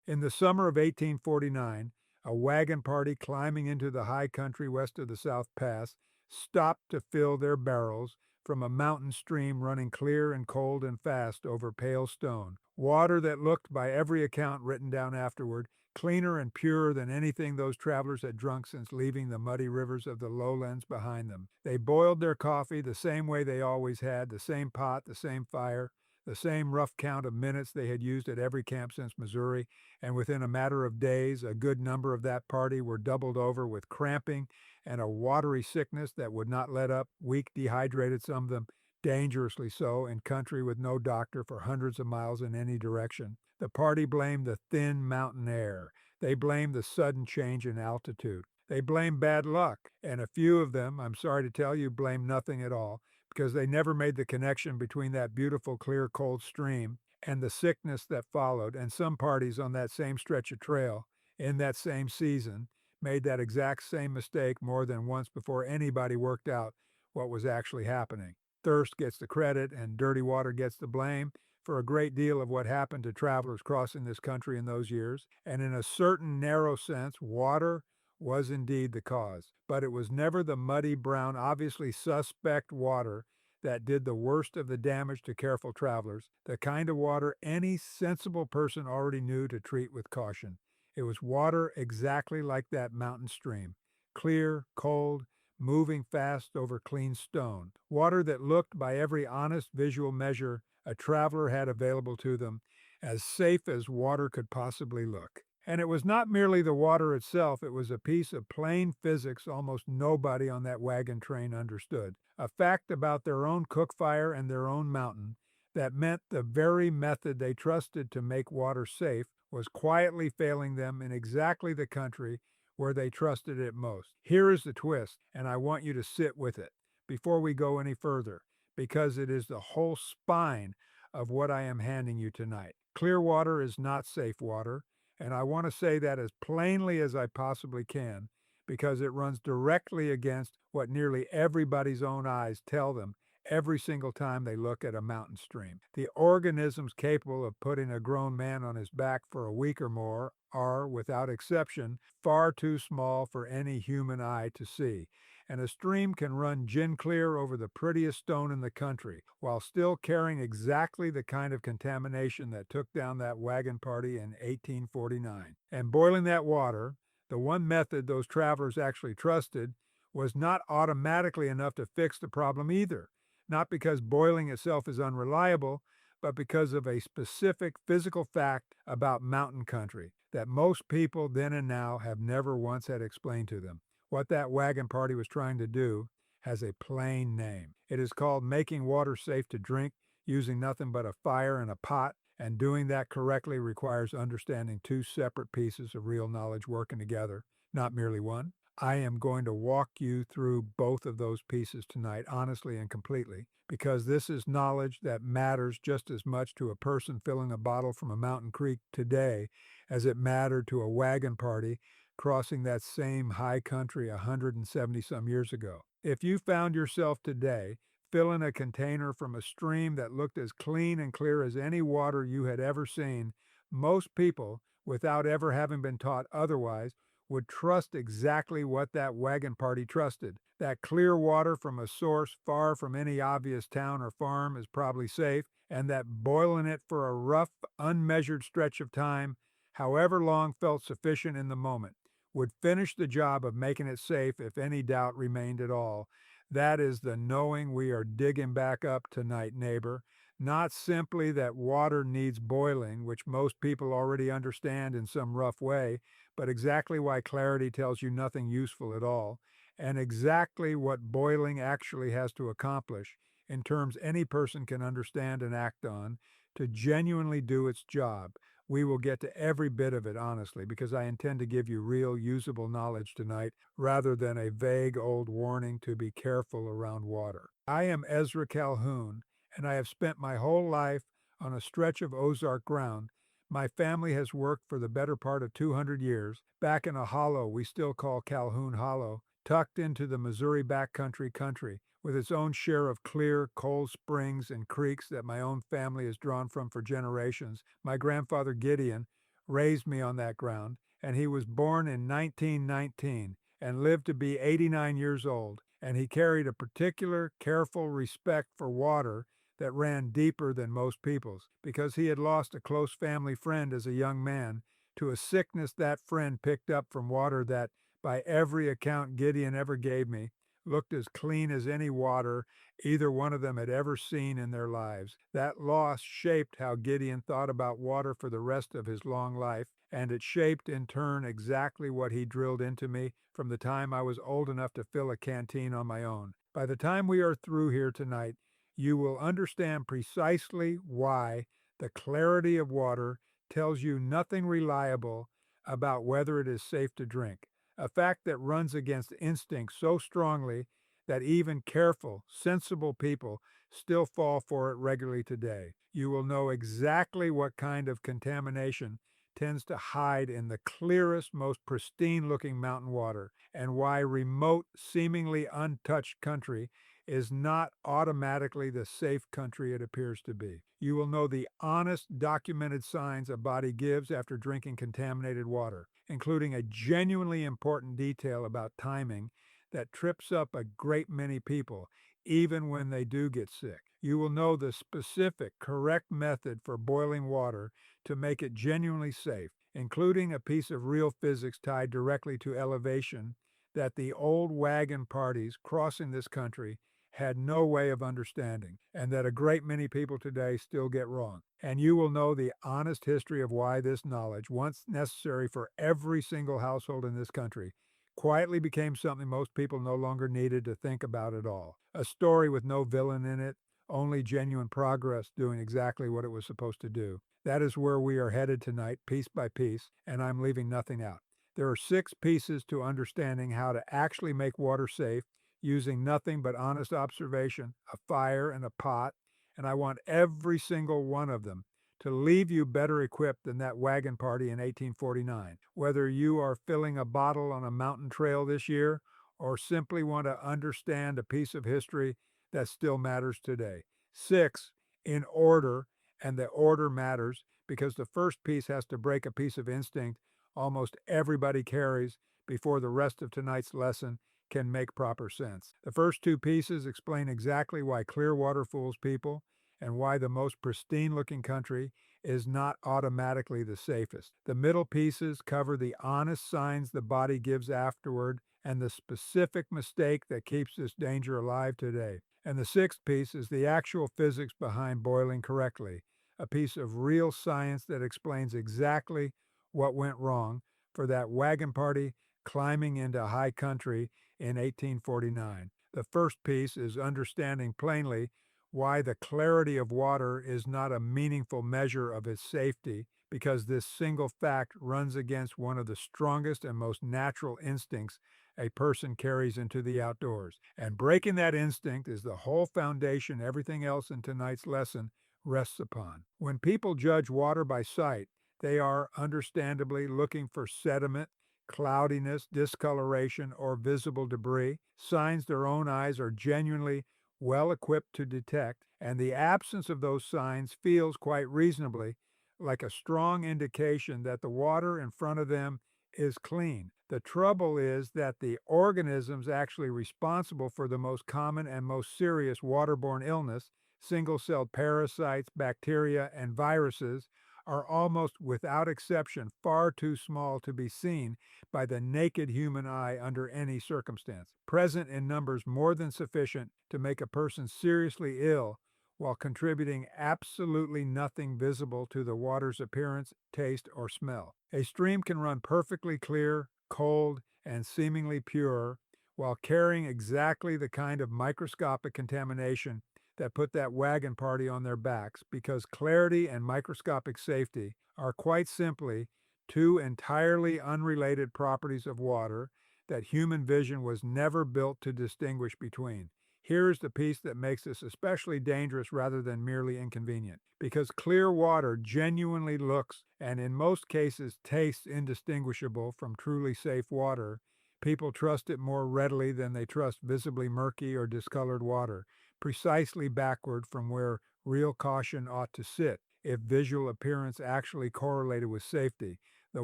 In the summer of 1849, a wagon party climbing into the high country west of the South Pass stopped to fill their barrels from a mountain stream running clear and cold and fast over pale stone, water that looked, by every account written down afterward, cleaner and purer than anything those travelers had drunk since leaving the muddy rivers of the lowlands behind them. They boiled their coffee the same way they always had, the same pot, the same fire, the same rough count of minutes they had used at every camp since Missouri, and within a matter of days a good number of that party were doubled over with cramping and a watery sickness that would not let up, weak, dehydrated, some of them dangerously so, in country with no doctor for hundreds of miles in any direction. The party blamed the thin mountain air. They blamed the sudden change in altitude. They blamed bad luck, and a few of them, I'm sorry to tell you, blamed nothing at all, because they never made the connection between that beautiful, clear, cold stream and the sickness that followed. And some parties on that same stretch of trail in that same season made that exact same mistake more than once before anybody worked out what was actually happening. Thirst gets the credit and dirty water gets the blame for a great deal of what happened to travelers crossing this country in those years, and in a certain narrow sense, water was indeed the cause. But it was never the muddy, brown, obviously suspect water that did the worst of the damage to careful travelers, the kind of water any sensible person already knew to treat with caution. It was water exactly like that mountain stream, clear, cold, moving fast over clean stone, water that looked, by every honest visual measure a traveler had available to them, as safe as water could possibly look. And it was not merely the water itself, it was a piece of plain physics almost nobody on that wagon train understood, a fact about their own cook fire and their own mountain that meant the very method they trusted to make water safe was quietly failing them in exactly the country where they trusted it most. Here is the twist, and I want you to sit with it before we go any further, because it is the whole spine of what I am handing you tonight. Clear water is not safe water, and I want to say that as plainly as I possibly can, because it runs directly against what nearly everybody's own eyes tell them every single time they look at a mountain stream. The organisms capable of putting a grown man on his back for a week or more are, without exception, far too small for any human eye to see, and a stream can run gin clear over the prettiest stone in the country, while still carrying exactly the kind of contamination that took down that wagon party in 1849. And boiling that water, the one method those travelers actually trusted, was not automatically enough to fix the problem either, not because boiling itself is unreliable, but because of a specific physical fact about mountain country that most people then and now have never once had explained to them. What that wagon party was trying to do has a plain name. It is called making water safe to drink using nothing but a fire and a pot, and doing that correctly requires understanding two separate pieces of real knowledge working together, not merely one. I am going to walk you through both of those pieces tonight, honestly and completely, because this is knowledge that matters just as much to a person filling a bottle from a mountain creek today as it mattered to a wagon party crossing that same high country 170 some years ago. If you found yourself today filling a container from a stream that looked as clean and clear as any water you had ever seen, most people, without ever having been taught otherwise, would trust exactly what that wagon party trusted. That clear water from a source far from any obvious town or farm is probably safe, and that boiling it for a rough, unmeasured stretch of time, however long felt sufficient in the moment, would finish the job of making it safe if any doubt remained at all. That is the knowing we are digging back up tonight, neighbor. Not simply that water needs boiling, which most people already understand in some rough way, but exactly why clarity tells you nothing useful at all, and exactly what boiling actually has to accomplish, in terms any person can understand and act on, to genuinely do its job. We will get to every bit of it honestly, because I intend to give you real, usable knowledge tonight, rather than a vague old warning to be careful around water. I am Ezra Calhoun, and I have spent my whole life on a stretch of Ozark ground. My family has worked for the better part of 200 years, back in a hollow we still call Calhoun Hollow, tucked into the Missouri backcountry country, with its own share of clear, cold springs and creeks that my own family has drawn from for generations. My grandfather Gideon, raised me on that ground, and he was born in 1919 and lived to be 89 years old, and he carried a particular careful respect for water that ran deeper than most people's, because he had lost a close family friend as a young man to a sickness that friend picked up from water that, by every account Gideon ever gave me, looked as clean as any water either one of them had ever seen in their lives. That loss shaped how Gideon thought about water for the rest of his long life, and it shaped in turn exactly what he drilled into me from the time I was old enough to fill a canteen on my own. By the time we are through here tonight, you will understand precisely why the clarity of water tells you nothing reliable about whether it is safe to drink, a fact that runs against instinct so strongly that even careful, sensible people still fall for it regularly today. You will know exactly what kind of contamination tends to hide in the clearest, most pristine looking mountain water, and why remote, seemingly untouched country is not automatically the safe country it appears to be. You will know the honest, documented signs a body gives after drinking contaminated water, including a genuinely important detail about timing that trips up a great many people, even when they do get sick. You will know the specific, correct method for boiling water to make it genuinely safe, including a piece of real physics tied directly to elevation that the old wagon parties crossing this country had no way of understanding, and that a great many people today still get wrong. And you will know the honest history of why this knowledge, once necessary for every single household in this country, quietly became something most people no longer needed to think about at all. A story with no villain in it, only genuine progress doing exactly what it was supposed to do. That is where we are headed tonight, piece by piece, and I'm leaving nothing out. There are 6 pieces to understanding how to actually make water safe using nothing but honest observation, a fire, and a pot, and I want every single one of them to leave you better equipped than that wagon party in 1849. Whether you are filling a bottle on a mountain trail this year or simply want to understand a piece of history that still matters today. 6 in order, and the order matters because the first piece has to break a piece of instinct almost everybody carries before the rest of tonight's lesson can make proper sense. The first 2 pieces explain exactly why clear water fools people and why the most pristine-looking country is not automatically the safest. The middle pieces cover the honest signs the body gives afterward and the specific mistake that keeps this danger alive today. And the 6th piece is the actual physics behind boiling correctly, a piece of real science that explains exactly what went wrong for that wagon party climbing into high country in 1849. The first piece is understanding plainly why the clarity of water is not a meaningful measure of its safety, because this single fact runs against one of the strongest and most natural instincts a person carries into the outdoors. And breaking that instinct is the whole foundation everything else in tonight's lesson rests upon. When people judge water by sight, they are understandably looking for sediment, cloudiness, discoloration, or visible debris, signs their own eyes are genuinely well equipped to detect, and the absence of those signs feels quite reasonably like a strong indication that the water in front of them is clean. The trouble is that the organisms actually responsible for the most common and most serious waterborne illness, single-celled parasites, bacteria, and viruses, are almost without exception far too small to be seen by the naked human eye under any circumstance, present in numbers more than sufficient to make a person seriously ill while contributing absolutely nothing visible to the water's appearance, taste, or smell. A stream can run perfectly clear, cold, and seemingly pure while carrying exactly the kind of microscopic contamination that put that wagon party on their backs, because clarity and microscopic safety are quite simply 2 entirely unrelated properties of water that human vision was never built to distinguish between. Here is the piece that makes this especially dangerous rather than merely inconvenient. Because clear water genuinely looks, and in most cases tastes, indistinguishable from truly safe water, people trust it more readily than they trust visibly murky or discolored water, precisely backward from where real caution ought to sit. if visual appearance actually correlated with safety, the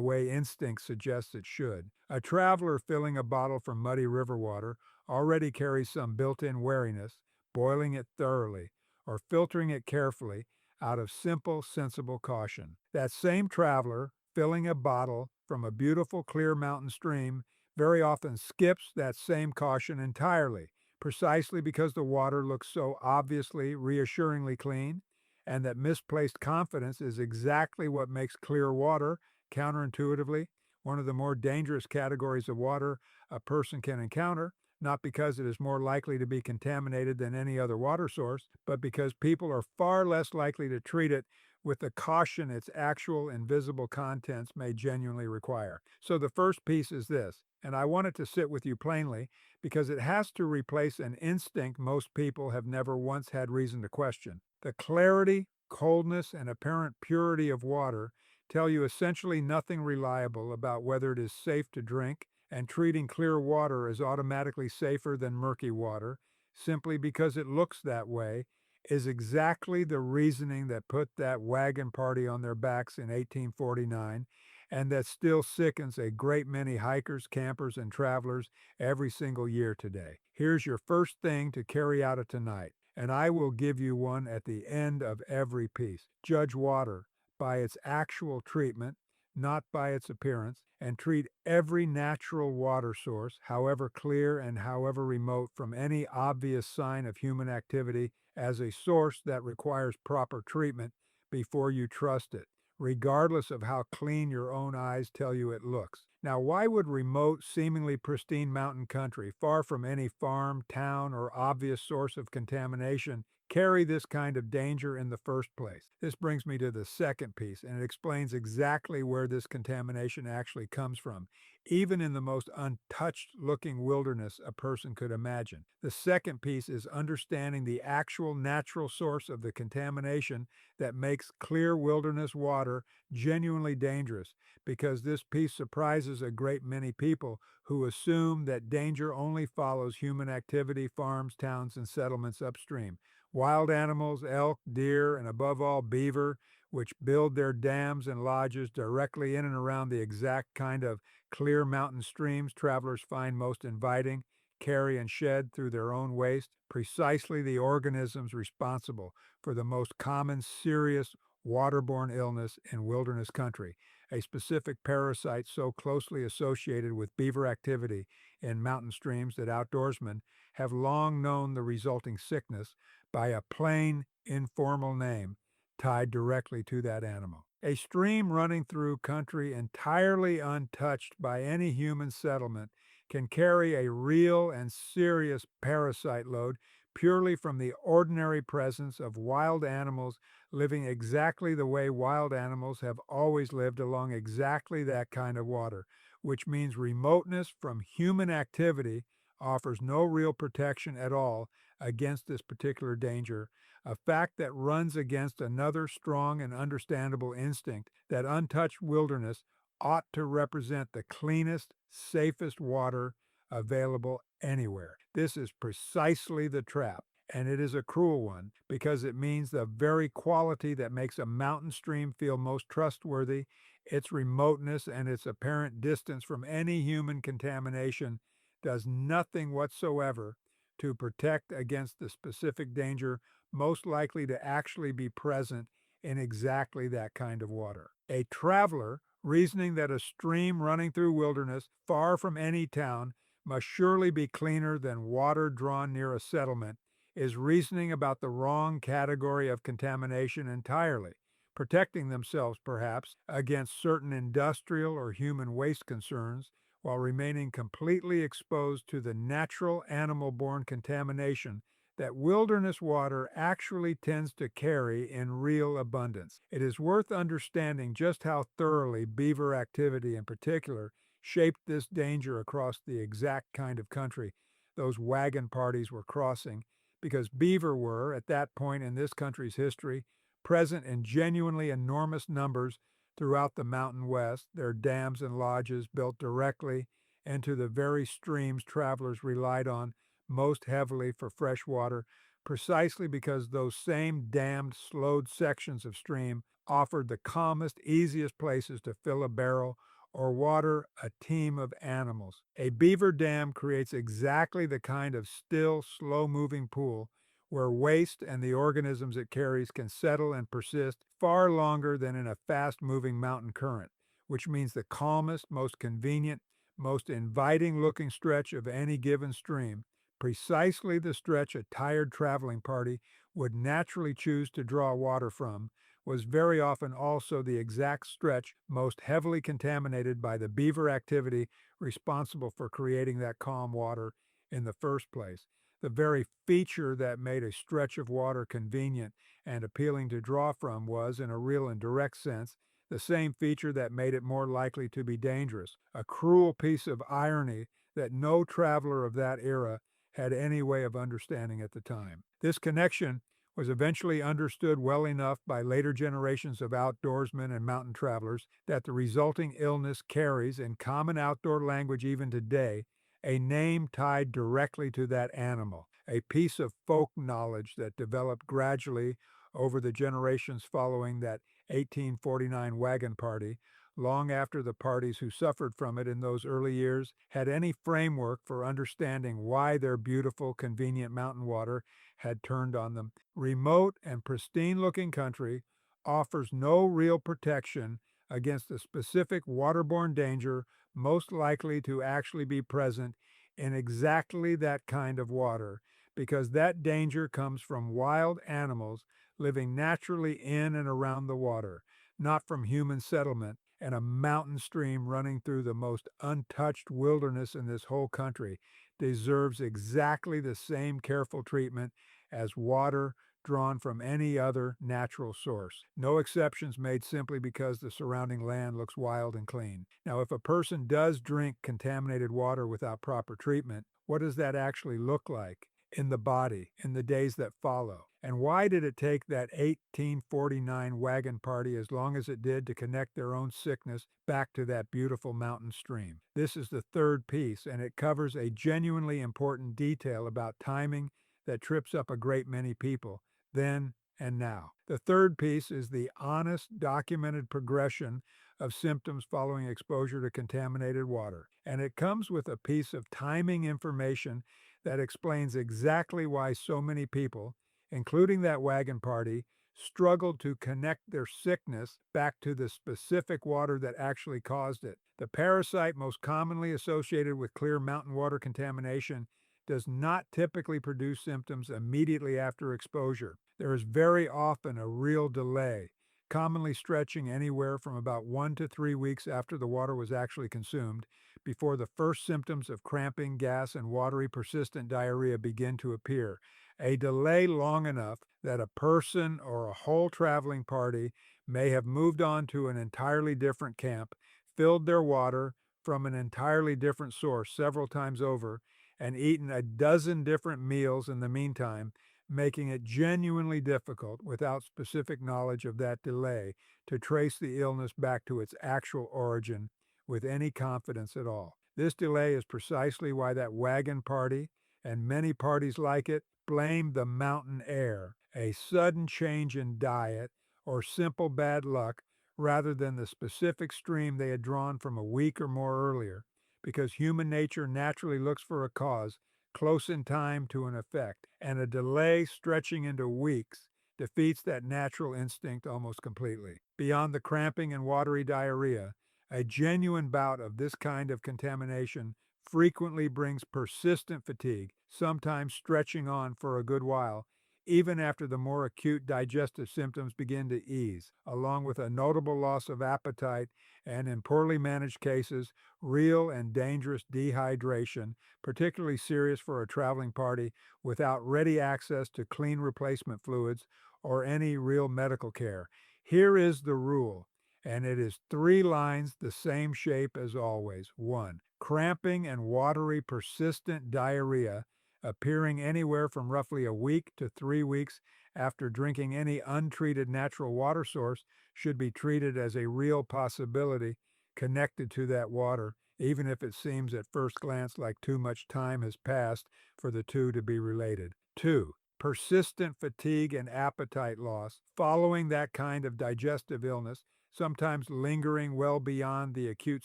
way instinct suggests it should. A traveler filling a bottle from muddy river water already carries some built-in wariness, boiling it thoroughly, or filtering it carefully out of simple, sensible caution. That same traveler filling a bottle from a beautiful, clear mountain stream very often skips that same caution entirely, precisely because the water looks so obviously, reassuringly clean, and that misplaced confidence is exactly what makes clear water, counterintuitively, one of the more dangerous categories of water a person can encounter, not because it is more likely to be contaminated than any other water source, but because people are far less likely to treat it with the caution its actual invisible contents may genuinely require. So the first piece is this, and I want it to sit with you plainly because it has to replace an instinct most people have never once had reason to question. The clarity, coldness, and apparent purity of water tell you essentially nothing reliable about whether it is safe to drink, and treating clear water as automatically safer than murky water, simply because it looks that way, is exactly the reasoning that put that wagon party on their backs in 1849 and that still sickens a great many hikers, campers, and travelers every single year today. Here's your first thing to carry out of tonight, and I will give you one at the end of every piece. Judge water by its actual treatment, not by its appearance, and treat every natural water source, however clear and however remote from any obvious sign of human activity, as a source that requires proper treatment before you trust it, regardless of how clean your own eyes tell you it looks. Now, why would remote, seemingly pristine mountain country, far from any farm, town, or obvious source of contamination, carry this kind of danger in the first place? This brings me to the second piece, and it explains exactly where this contamination actually comes from, even in the most untouched looking wilderness a person could imagine. The second piece is understanding the actual natural source of the contamination that makes clear wilderness water genuinely dangerous, because this piece surprises a great many people who assume that danger only follows human activity, farms, towns, and settlements upstream. Wild animals, elk, deer, and above all beaver, which build their dams and lodges directly in and around the exact kind of clear mountain streams travelers find most inviting, carry and shed through their own waste, precisely the organisms responsible for the most common serious waterborne illness in wilderness country, a specific parasite so closely associated with beaver activity in mountain streams that outdoorsmen have long known the resulting sickness by a plain, informal name tied directly to that animal. A stream running through country entirely untouched by any human settlement can carry a real and serious parasite load purely from the ordinary presence of wild animals living exactly the way wild animals have always lived along exactly that kind of water, which means remoteness from human activity offers no real protection at all against this particular danger, a fact that runs against another strong and understandable instinct that untouched wilderness ought to represent the cleanest, safest water available anywhere. This is precisely the trap, and it is a cruel one because it means the very quality that makes a mountain stream feel most trustworthy, its remoteness and its apparent distance from any human contamination, does nothing whatsoever to protect against the specific danger most likely to actually be present in exactly that kind of water. A traveler reasoning that a stream running through wilderness far from any town must surely be cleaner than water drawn near a settlement is reasoning about the wrong category of contamination entirely, protecting themselves perhaps against certain industrial or human waste concerns while remaining completely exposed to the natural animal-borne contamination that wilderness water actually tends to carry in real abundance. It is worth understanding just how thoroughly beaver activity in particular shaped this danger across the exact kind of country those wagon parties were crossing, because beaver were, at that point in this country's history, present in genuinely enormous numbers throughout the Mountain West, their dams and lodges built directly into the very streams travelers relied on most heavily for fresh water, precisely because those same dammed, slowed sections of stream offered the calmest, easiest places to fill a barrel or water a team of animals. A beaver dam creates exactly the kind of still, slow-moving pool where waste and the organisms it carries can settle and persist far longer than in a fast-moving mountain current, which means the calmest, most convenient, most inviting-looking stretch of any given stream, precisely the stretch a tired traveling party would naturally choose to draw water from, was very often also the exact stretch most heavily contaminated by the beaver activity responsible for creating that calm water in the first place. The very feature that made a stretch of water convenient and appealing to draw from was, in a real and direct sense, the same feature that made it more likely to be dangerous, a cruel piece of irony that no traveler of that era had any way of understanding at the time. This connection was eventually understood well enough by later generations of outdoorsmen and mountain travelers that the resulting illness carries, in common outdoor language even today, a name tied directly to that animal, a piece of folk knowledge that developed gradually over the generations following that 1849 wagon party, long after the parties who suffered from it in those early years had any framework for understanding why their beautiful, convenient mountain water had turned on them. Remote and pristine-looking country offers no real protection against the specific waterborne danger most likely to actually be present in exactly that kind of water, because that danger comes from wild animals living naturally in and around the water, not from human settlement and a mountain stream running through the most untouched wilderness in this whole country deserves exactly the same careful treatment as water drawn from any other natural source. No exceptions made simply because the surrounding land looks wild and clean. Now, if a person does drink contaminated water without proper treatment, what does that actually look like in the body in the days that follow? And why did it take that 1849 wagon party as long as it did to connect their own sickness back to that beautiful mountain stream? This is the third piece, and it covers a genuinely important detail about timing that trips up a great many people then and now. The third piece is the honest, documented progression of symptoms following exposure to contaminated water. And it comes with a piece of timing information that explains exactly why so many people, including that wagon party, struggled to connect their sickness back to the specific water that actually caused it. The parasite most commonly associated with clear mountain water contamination does not typically produce symptoms immediately after exposure. There is very often a real delay, commonly stretching anywhere from about 1 to 3 weeks after the water was actually consumed, before the first symptoms of cramping, gas, and watery persistent diarrhea begin to appear. A delay long enough that a person or a whole traveling party may have moved on to an entirely different camp, filled their water from an entirely different source several times over, and eaten a dozen different meals in the meantime, making it genuinely difficult, without specific knowledge of that delay, to trace the illness back to its actual origin with any confidence at all. This delay is precisely why that wagon party, and many parties like it, blamed the mountain air, a sudden change in diet, or simple bad luck, rather than the specific stream they had drawn from a week or more earlier, because human nature naturally looks for a cause close in time to an effect, and a delay stretching into weeks defeats that natural instinct almost completely. Beyond the cramping and watery diarrhea, a genuine bout of this kind of contamination frequently brings persistent fatigue, sometimes stretching on for a good while, even after the more acute digestive symptoms begin to ease, along with a notable loss of appetite and, in poorly managed cases, real and dangerous dehydration, particularly serious for a traveling party without ready access to clean replacement fluids or any real medical care. Here is the rule, and it is 3 lines the same shape as always. 1. Cramping and watery persistent diarrhea appearing anywhere from roughly a week to 3 weeks after drinking any untreated natural water source should be treated as a real possibility connected to that water, even if it seems at first glance like too much time has passed for the two to be related. 2. Persistent fatigue and appetite loss following that kind of digestive illness, sometimes lingering well beyond the acute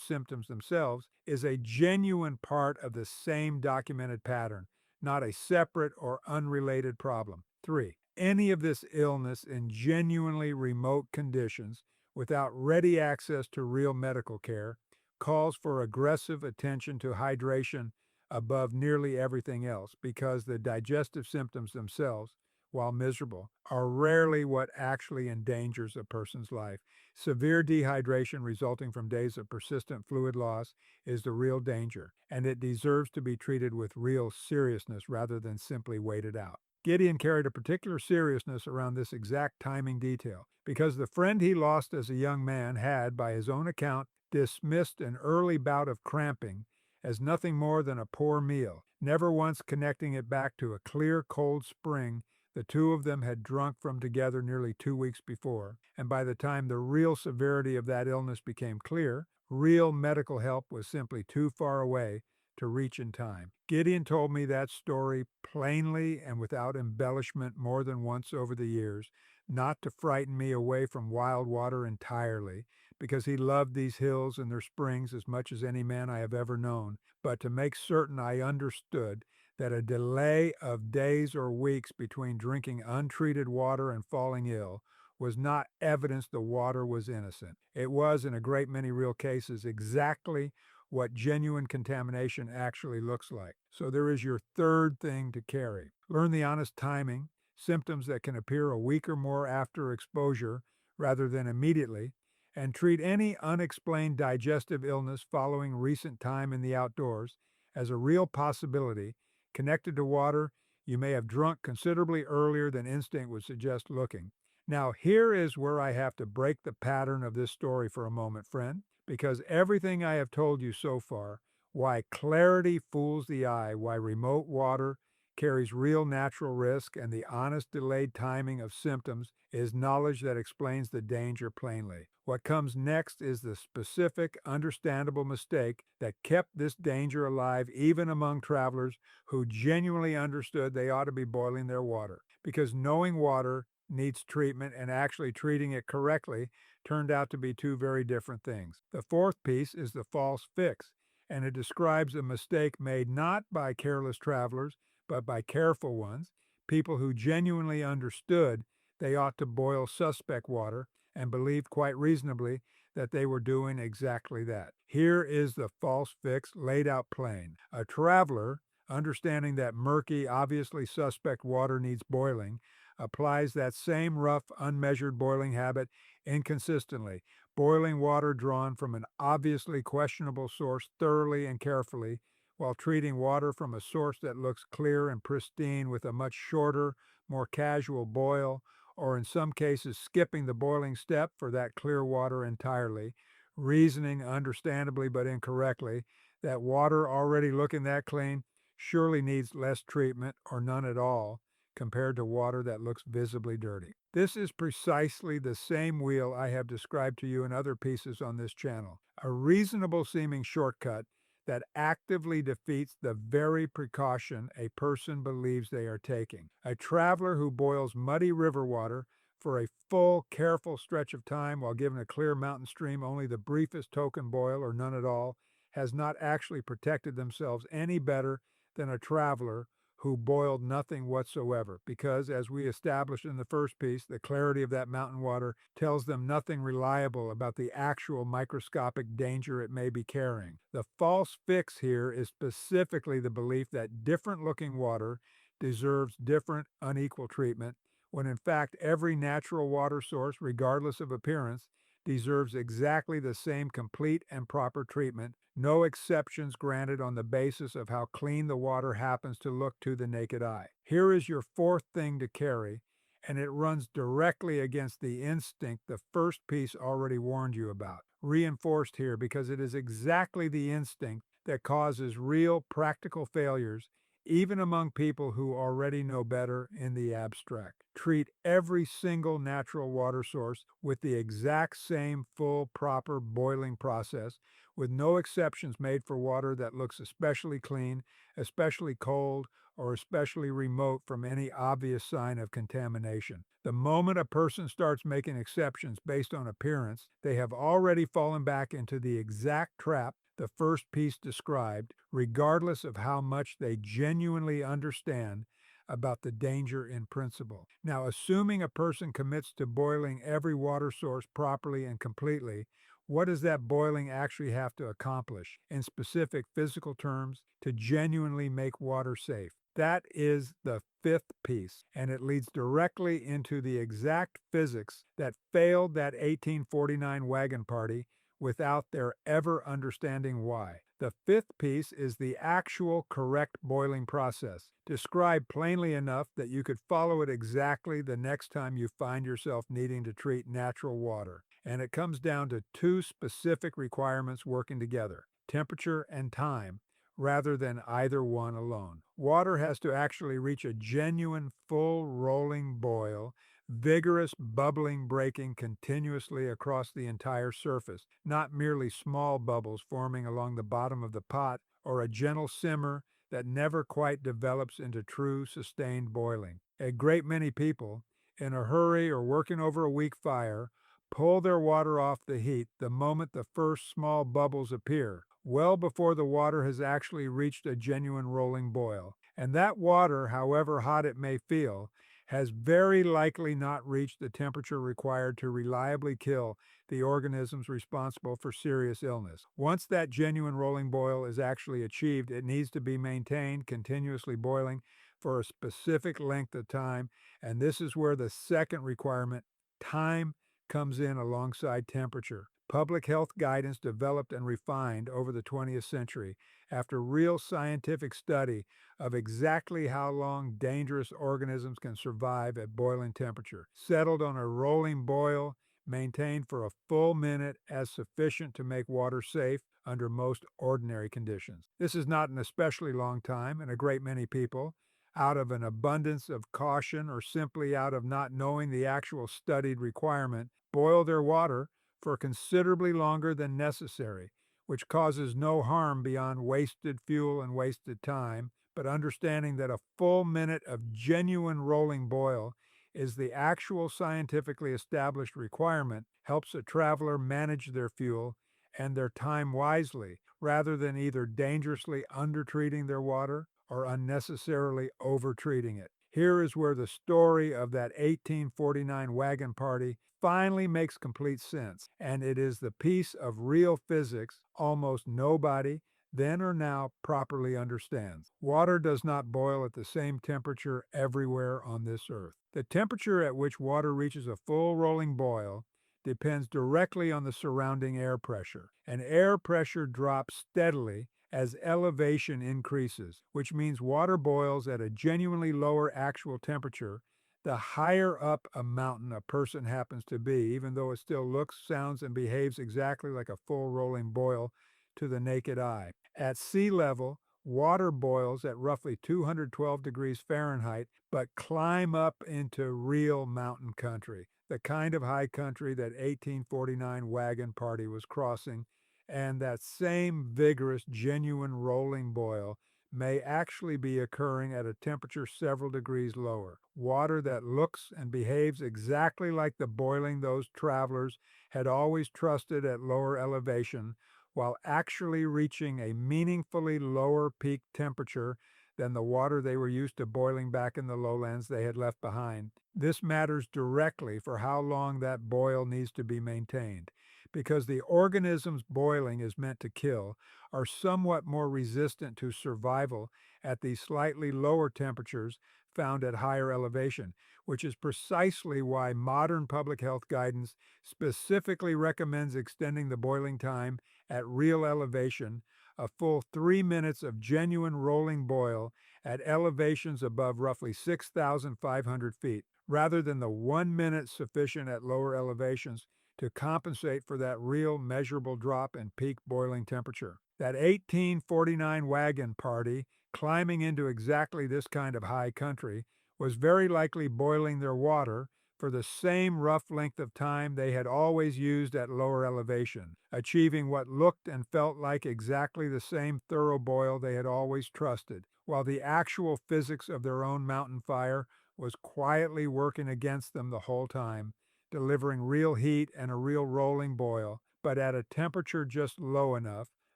symptoms themselves, is a genuine part of the same documented pattern, not a separate or unrelated problem. 3. Any of this illness in genuinely remote conditions without ready access to real medical care calls for aggressive attention to hydration above nearly everything else because the digestive symptoms themselves, while miserable, are rarely what actually endangers a person's life. Severe dehydration resulting from days of persistent fluid loss is the real danger, and it deserves to be treated with real seriousness rather than simply waited out. Gideon carried a particular seriousness around this exact timing detail because the friend he lost as a young man had, by his own account, dismissed an early bout of cramping as nothing more than a poor meal, never once connecting it back to a clear, cold spring the two of them had drunk from together nearly 2 weeks before, and by the time the real severity of that illness became clear, real medical help was simply too far away to reach in time. Gideon told me that story plainly and without embellishment more than once over the years, not to frighten me away from wild water entirely, because he loved these hills and their springs as much as any man I have ever known, but to make certain I understood that a delay of days or weeks between drinking untreated water and falling ill was not evidence the water was innocent. It was, in a great many real cases, exactly what genuine contamination actually looks like. So there is your third thing to carry. Learn the honest timing, symptoms that can appear a week or more after exposure rather than immediately, and treat any unexplained digestive illness following recent time in the outdoors as a real possibility connected to water you may have drunk considerably earlier than instinct would suggest looking. Now, here is where I have to break the pattern of this story for a moment, friend, because everything I have told you so far, why clarity fools the eye, why remote water carries real natural risk, and the honest delayed timing of symptoms is knowledge that explains the danger plainly. What comes next is the specific, understandable mistake that kept this danger alive even among travelers who genuinely understood they ought to be boiling their water. Because knowing water needs treatment and actually treating it correctly turned out to be two very different things. The fourth piece is the false fix, and it describes a mistake made not by careless travelers, but by careful ones, people who genuinely understood they ought to boil suspect water and believed quite reasonably that they were doing exactly that. Here is the false fix laid out plain. A traveler, understanding that murky, obviously suspect water needs boiling, applies that same rough, unmeasured boiling habit inconsistently, boiling water drawn from an obviously questionable source thoroughly and carefully, while treating water from a source that looks clear and pristine with a much shorter, more casual boil, or in some cases skipping the boiling step for that clear water entirely, reasoning understandably but incorrectly that water already looking that clean surely needs less treatment or none at all compared to water that looks visibly dirty. This is precisely the same wheel I have described to you in other pieces on this channel, a reasonable seeming shortcut that actively defeats the very precaution a person believes they are taking. A traveler who boils muddy river water for a full, careful stretch of time while giving a clear mountain stream only the briefest token boil or none at all has not actually protected themselves any better than a traveler who boiled nothing whatsoever, because, as we established in the first piece, the clarity of that mountain water tells them nothing reliable about the actual microscopic danger it may be carrying. The false fix here is specifically the belief that different looking water deserves different, unequal treatment, when in fact every natural water source, regardless of appearance, deserves exactly the same complete and proper treatment, no exceptions granted on the basis of how clean the water happens to look to the naked eye. Here is your fourth thing to carry, and it runs directly against the instinct the first piece already warned you about, reinforced here because it is exactly the instinct that causes real practical failures even among people who already know better in the abstract. Treat every single natural water source with the exact same full, proper boiling process with no exceptions made for water that looks especially clean, especially cold, or especially remote from any obvious sign of contamination. The moment a person starts making exceptions based on appearance, they have already fallen back into the exact trap the first piece described, regardless of how much they genuinely understand about the danger in principle. Now, assuming a person commits to boiling every water source properly and completely, what does that boiling actually have to accomplish in specific physical terms to genuinely make water safe? That is the fifth piece, and it leads directly into the exact physics that failed that 1849 wagon party without their ever understanding why. The fifth piece is the actual correct boiling process, described plainly enough that you could follow it exactly the next time you find yourself needing to treat natural water. And it comes down to two specific requirements working together: temperature and time, rather than either one alone. Water has to actually reach a genuine full rolling boil, vigorous bubbling breaking continuously across the entire surface, not merely small bubbles forming along the bottom of the pot or a gentle simmer that never quite develops into true sustained boiling. A great many people, in a hurry or working over a weak fire, pull their water off the heat the moment the first small bubbles appear, well before the water has actually reached a genuine rolling boil. And that water, however hot it may feel, has very likely not reached the temperature required to reliably kill the organisms responsible for serious illness. Once that genuine rolling boil is actually achieved, it needs to be maintained continuously boiling for a specific length of time, and this is where the second requirement, time, comes in alongside temperature. Public health guidance developed and refined over the 20th century after real scientific study of exactly how long dangerous organisms can survive at boiling temperature, settled on a rolling boil maintained for a full minute as sufficient to make water safe under most ordinary conditions. This is not an especially long time, and a great many people, out of an abundance of caution or simply out of not knowing the actual studied requirement, boil their water for considerably longer than necessary, which causes no harm beyond wasted fuel and wasted time, but understanding that a full minute of genuine rolling boil is the actual scientifically established requirement helps a traveler manage their fuel and their time wisely, rather than either dangerously undertreating their water or unnecessarily overtreating it. Here is where the story of that 1849 wagon party finally makes complete sense, and it is the piece of real physics almost nobody, then or now, properly understands. Water does not boil at the same temperature everywhere on this earth. The temperature at which water reaches a full rolling boil depends directly on the surrounding air pressure, and air pressure drops steadily as elevation increases, which means water boils at a genuinely lower actual temperature the higher up a mountain a person happens to be, even though it still looks, sounds, and behaves exactly like a full rolling boil to the naked eye. At sea level, water boils at roughly 212 degrees Fahrenheit, but climb up into real mountain country, the kind of high country that 1849 wagon party was crossing, and that same vigorous, genuine rolling boil may actually be occurring at a temperature several degrees lower. Water that looks and behaves exactly like the boiling those travelers had always trusted at lower elevation, while actually reaching a meaningfully lower peak temperature than the water they were used to boiling back in the lowlands they had left behind. This matters directly for how long that boil needs to be maintained, because the organisms boiling is meant to kill are somewhat more resistant to survival at these slightly lower temperatures found at higher elevation, which is precisely why modern public health guidance specifically recommends extending the boiling time at real elevation a full 3 minutes of genuine rolling boil at elevations above roughly 6,500 feet, rather than the 1 minute sufficient at lower elevations to compensate for that real measurable drop in peak boiling temperature. That 1849 wagon party, climbing into exactly this kind of high country, was very likely boiling their water for the same rough length of time they had always used at lower elevation, achieving what looked and felt like exactly the same thorough boil they had always trusted, while the actual physics of their own mountain fire was quietly working against them the whole time, delivering real heat and a real rolling boil, but at a temperature just low enough,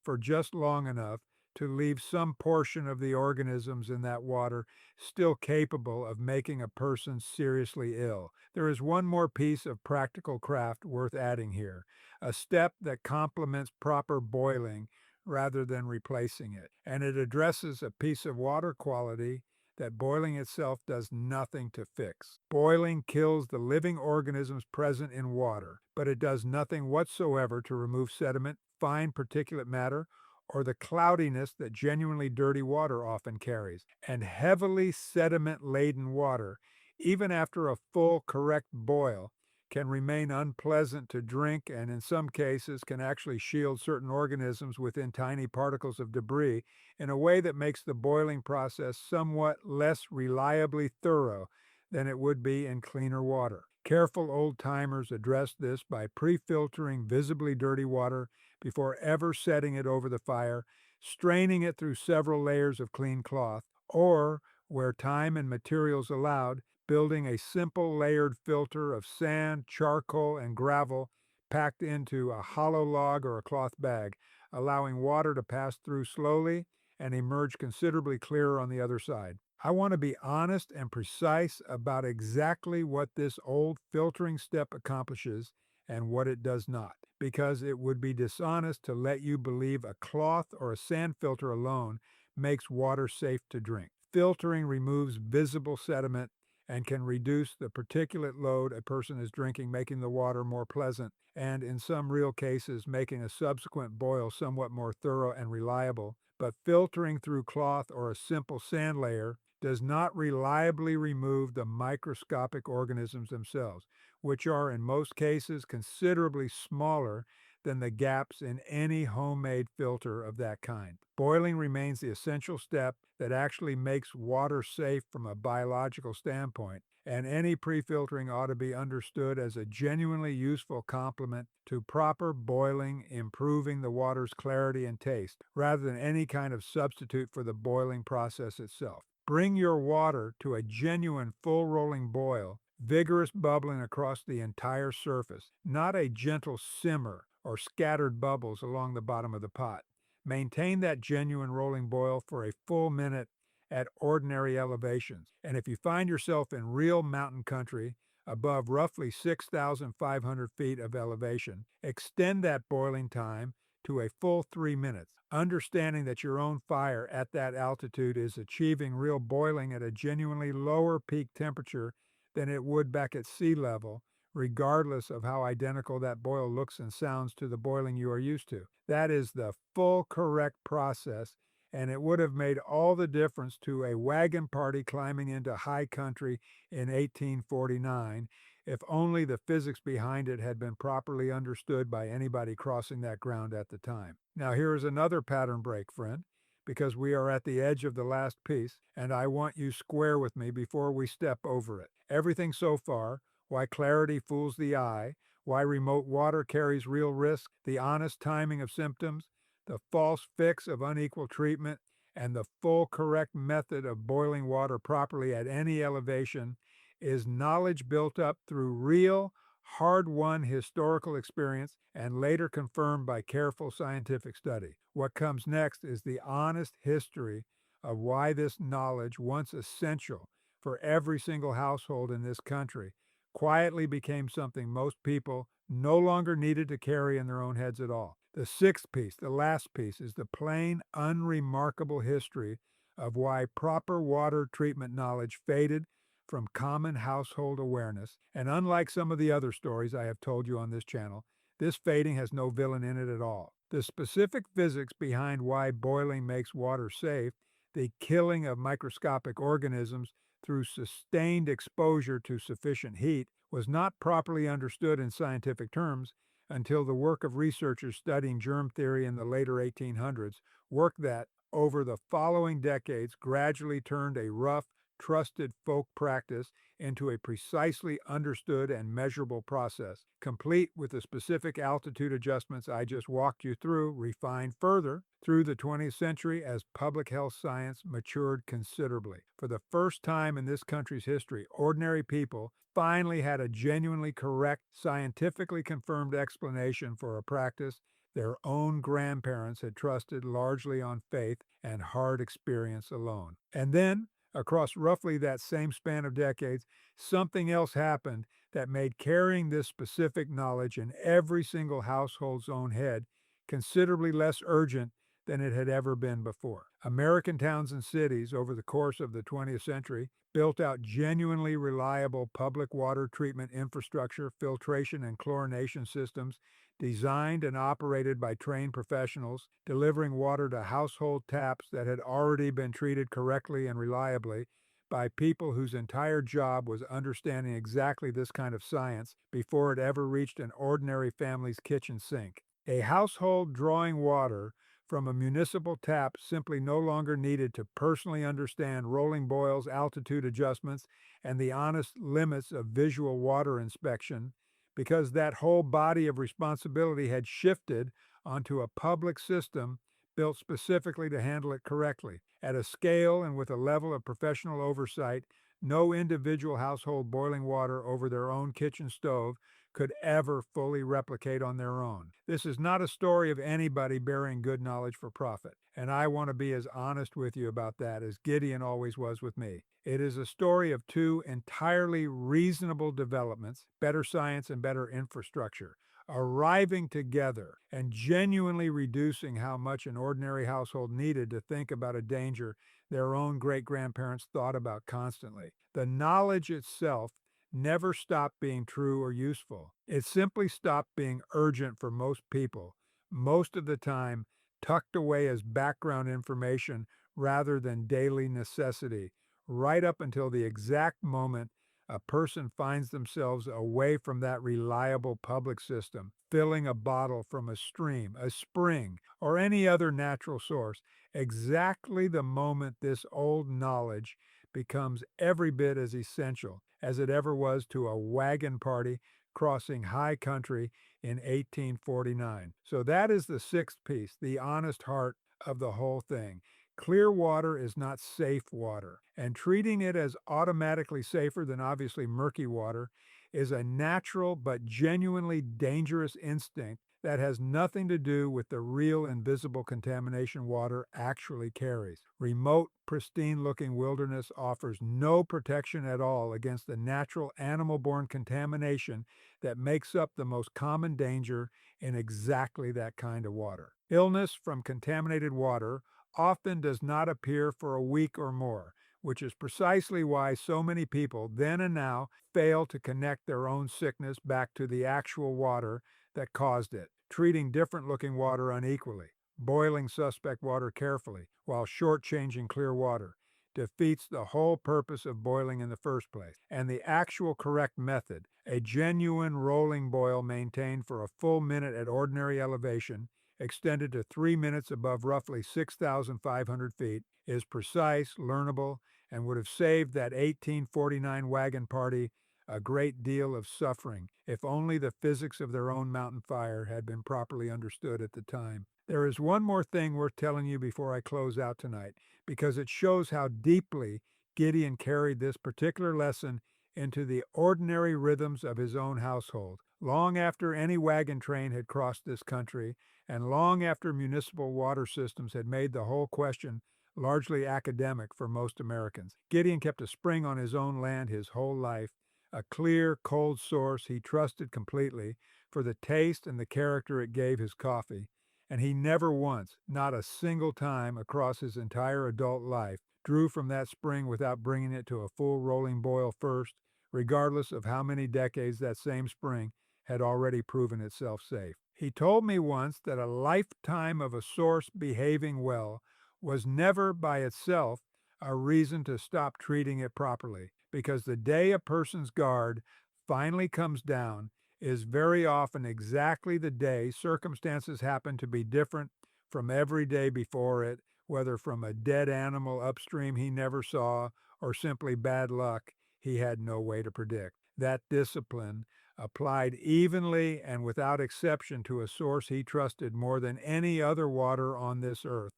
for just long enough, to leave some portion of the organisms in that water still capable of making a person seriously ill. There is one more piece of practical craft worth adding here, a step that complements proper boiling rather than replacing it, and it addresses a piece of water quality that boiling itself does nothing to fix. Boiling kills the living organisms present in water, but it does nothing whatsoever to remove sediment, fine particulate matter, or the cloudiness that genuinely dirty water often carries. And heavily sediment-laden water, even after a full, correct boil, can remain unpleasant to drink and in some cases can actually shield certain organisms within tiny particles of debris in a way that makes the boiling process somewhat less reliably thorough than it would be in cleaner water. Careful old-timers address this by pre-filtering visibly dirty water before ever setting it over the fire, straining it through several layers of clean cloth, or, where time and materials allowed, building a simple layered filter of sand, charcoal, and gravel packed into a hollow log or a cloth bag, allowing water to pass through slowly and emerge considerably clearer on the other side. I want to be honest and precise about exactly what this old filtering step accomplishes and what it does not, because it would be dishonest to let you believe a cloth or a sand filter alone makes water safe to drink. Filtering removes visible sediment and can reduce the particulate load a person is drinking, making the water more pleasant, and in some real cases, making a subsequent boil somewhat more thorough and reliable. But filtering through cloth or a simple sand layer does not reliably remove the microscopic organisms themselves, which are in most cases considerably smaller than the gaps in any homemade filter of that kind. Boiling remains the essential step that actually makes water safe from a biological standpoint, and any pre-filtering ought to be understood as a genuinely useful complement to proper boiling, improving the water's clarity and taste, rather than any kind of substitute for the boiling process itself. Bring your water to a genuine full rolling boil, vigorous bubbling across the entire surface, not a gentle simmer or scattered bubbles along the bottom of the pot. Maintain that genuine rolling boil for a full minute at ordinary elevations. And if you find yourself in real mountain country, above roughly 6,500 feet of elevation, extend that boiling time to a full 3 minutes, understanding that your own fire at that altitude is achieving real boiling at a genuinely lower peak temperature than it would back at sea level, regardless of how identical that boil looks and sounds to the boiling you are used to. That is the full correct process, and it would have made all the difference to a wagon party climbing into high country in 1849 if only the physics behind it had been properly understood by anybody crossing that ground at the time. Now, here is another pattern break, friend, because we are at the edge of the last piece, and I want you square with me before we step over it. Everything so far, why clarity fools the eye, why remote water carries real risk, the honest timing of symptoms, the false fix of unequal treatment, and the full correct method of boiling water properly at any elevation is knowledge built up through real, hard-won historical experience and later confirmed by careful scientific study. What comes next is the honest history of why this knowledge, once essential for every single household in this country, quietly became something most people no longer needed to carry in their own heads at all. The sixth piece, the last piece, is the plain, unremarkable history of why proper water treatment knowledge faded from common household awareness, and unlike some of the other stories I have told you on this channel, this fading has no villain in it at all. The specific physics behind why boiling makes water safe, the killing of microscopic organisms through sustained exposure to sufficient heat, was not properly understood in scientific terms until the work of researchers studying germ theory in the later 1800s, work that, over the following decades, gradually turned a rough, trusted folk practice into a precisely understood and measurable process, complete with the specific altitude adjustments I just walked you through, refined further through the 20th century as public health science matured considerably. For the first time in this country's history, ordinary people finally had a genuinely correct, scientifically confirmed explanation for a practice their own grandparents had trusted largely on faith and hard experience alone. And then, across roughly that same span of decades, something else happened that made carrying this specific knowledge in every single household's own head considerably less urgent than it had ever been before. American towns and cities over the course of the 20th century built out genuinely reliable public water treatment infrastructure, filtration and chlorination systems designed and operated by trained professionals, delivering water to household taps that had already been treated correctly and reliably by people whose entire job was understanding exactly this kind of science before it ever reached an ordinary family's kitchen sink. A household drawing water from a municipal tap simply no longer needed to personally understand rolling boils, altitude adjustments, and the honest limits of visual water inspection, because that whole body of responsibility had shifted onto a public system built specifically to handle it correctly, at a scale and with a level of professional oversight no individual household boiling water over their own kitchen stove could ever fully replicate on their own. This is not a story of anybody bearing good knowledge for profit, and I want to be as honest with you about that as Gideon always was with me. It is a story of two entirely reasonable developments, better science and better infrastructure, arriving together and genuinely reducing how much an ordinary household needed to think about a danger their own great-grandparents thought about constantly. The knowledge itself never stopped being true or useful. It simply stopped being urgent for most people, most of the time tucked away as background information rather than daily necessity, right up until the exact moment a person finds themselves away from that reliable public system, filling a bottle from a stream, a spring, or any other natural source, exactly the moment this old knowledge becomes every bit as essential as it ever was to a wagon party crossing high country in 1849. So that is the sixth piece, the honest heart of the whole thing. Clear water is not safe water, and treating it as automatically safer than obviously murky water is a natural but genuinely dangerous instinct that has nothing to do with the real invisible contamination water actually carries. Remote, pristine-looking wilderness offers no protection at all against the natural animal-borne contamination that makes up the most common danger in exactly that kind of water. Illness from contaminated water often does not appear for a week or more, which is precisely why so many people, then and now, fail to connect their own sickness back to the actual water that caused it, treating different-looking water unequally, boiling suspect water carefully, while shortchanging clear water, defeats the whole purpose of boiling in the first place. And the actual correct method, a genuine rolling boil maintained for a full minute at ordinary elevation, extended to 3 minutes above roughly 6,500 feet, is precise, learnable, and would have saved that 1849 wagon party a great deal of suffering if only the physics of their own mountain fire had been properly understood at the time. There is one more thing worth telling you before I close out tonight, because it shows how deeply Gideon carried this particular lesson into the ordinary rhythms of his own household, long after any wagon train had crossed this country, and long after municipal water systems had made the whole question largely academic for most Americans. Gideon kept a spring on his own land his whole life, a clear, cold source he trusted completely for the taste and the character it gave his coffee, and he never once, not a single time across his entire adult life, drew from that spring without bringing it to a full rolling boil first, regardless of how many decades that same spring had already proven itself safe. He told me once that a lifetime of a source behaving well was never by itself a reason to stop treating it properly, because the day a person's guard finally comes down is very often exactly the day circumstances happen to be different from every day before it, whether from a dead animal upstream he never saw or simply bad luck he had no way to predict. That discipline, applied evenly and without exception to a source he trusted more than any other water on this earth,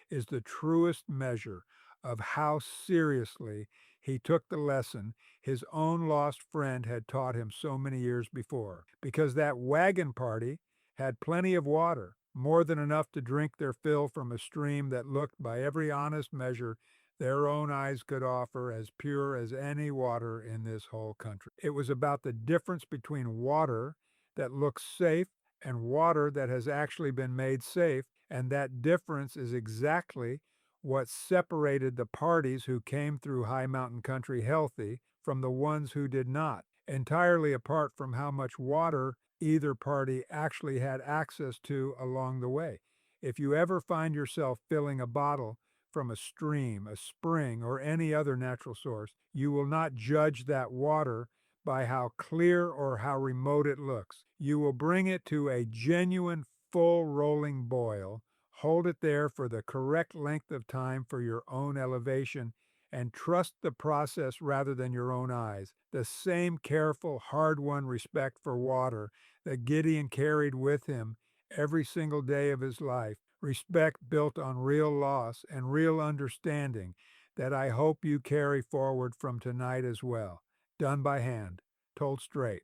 is the truest measure of how seriously he took the lesson his own lost friend had taught him so many years before. Because that wagon party had plenty of water, more than enough to drink their fill from a stream that looked, by every honest measure their own eyes could offer, as pure as any water in this whole country. It was about the difference between water that looks safe and water that has actually been made safe, and that difference is exactly what separated the parties who came through high mountain country healthy from the ones who did not, entirely apart from how much water either party actually had access to along the way. If you ever find yourself filling a bottle from a stream, a spring, or any other natural source, you will not judge that water by how clear or how remote it looks. You will bring it to a genuine, full rolling boil, hold it there for the correct length of time for your own elevation, and trust the process rather than your own eyes. The same careful, hard-won respect for water that Gideon carried with him every single day of his life, respect built on real loss and real understanding, that I hope you carry forward from tonight as well. Done by hand, told straight.